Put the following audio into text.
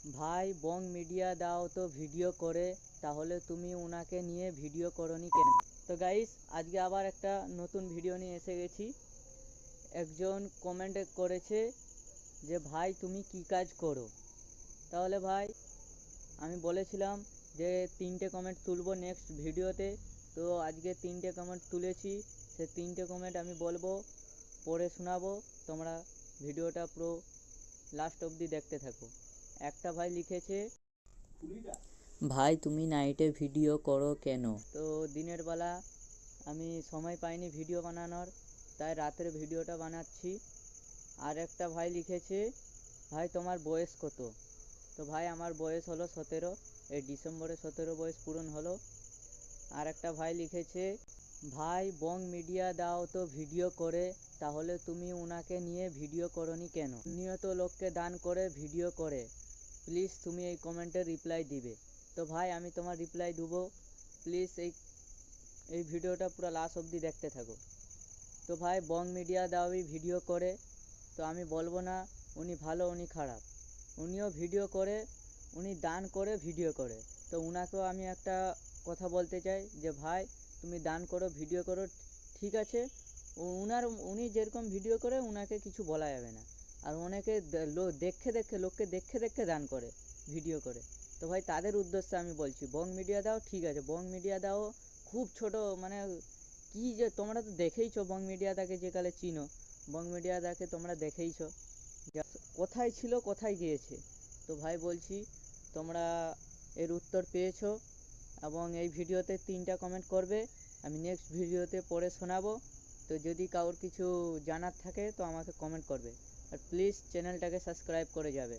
ভাই বং মিডিয়া দাও তো ভিডিও করে, তাহলে তুমি ওনাকে নিয়ে ভিডিও করনি কেন? তো গাইস, আজকে আবার একটা নতুন ভিডিও নিয়ে এসে গেছি। একজন কমেন্ট করেছে যে ভাই তুমি কি কাজ করো। তাহলে ভাই আমি বলেছিলাম যে 3টে কমেন্ট তুলবো নেক্সট ভিডিওতে। তো আজকে 3টে কমেন্ট তুলেছি, সে 3টে কমেন্ট আমি বলবো, পড়ে শোনাবো। তোমরা ভিডিওটা পুরো লাস্ট অবধি দেখতে থাকো। একটা ভাই লিখেছে, ভাই তুমি নাইটে ভিডিও করো কেন? তো দিনের বেলা আমি সময় পাইনি ভিডিও বানানোর, তাই রাতের ভিডিওটা বানাচ্ছি। আর একটা ভাই লিখেছে, ভাই তোমার বয়স কত? তো ভাই আমার বয়স হলো 17, এই ডিসেম্বরে 17 বয়স পূরণ হলো। আর একটা ভাই লিখেছে, ভাই বং মিডিয়া দাও তো ভিডিও করে, তাহলে তুমি ওনাকে নিয়ে ভিডিও করনি কেন? নিয়ত লোককে দান করে ভিডিও করে, প্লিজ তুমি এই কমেন্টের রিপ্লাই দিবে। তো ভাই আমি তোমার রিপ্লাই দেবো, প্লিজ এই ভিডিওটা পুরো লাস্ট অবধি দেখতে থাকো। তো ভাই বং মিডিয়া দাওই ভিডিও করে, তো আমি বলবো না উনি ভালো উনি খারাপ, উনিও ভিডিও করে, উনি দান করে ভিডিও করে। তো উনাকেও আমি একটা কথা বলতে চাই যে ভাই তুমি দান করো ভিডিও করো, ঠিক আছে। উনি যেরকম ভিডিও করে উনাকে কিছু বলা যাবে না। আর অনেকে লোককে দেখে দেখে দান করে, ভিডিও করে। তো ভাই তাদের উদ্দেশ্যে আমি বলছি, বং মিডিয়া দাও ঠিক আছে, বং মিডিয়া দাও খুব ছোট, মানে কি যে তোমরা তো দেখেইছো বং মিডিয়াটাকে, যে কালে চিনো বং মিডিয়াটাকে তোমরা দেখেইছো কোথায় ছিল কোথায় গিয়েছে। তো ভাই বলছি তোমরা এর উত্তর পেয়েছো, এবং এই ভিডিওতে 3টা কমেন্ট করবে, আমি নেক্সট ভিডিওতে পড়ে শোনাবো। তো যদি কারোর কিছু জানার থাকে তো আমাকে কমেন্ট করবে, আর প্লিজ চ্যানেলটাকে সাবস্ক্রাইব করে যাবে।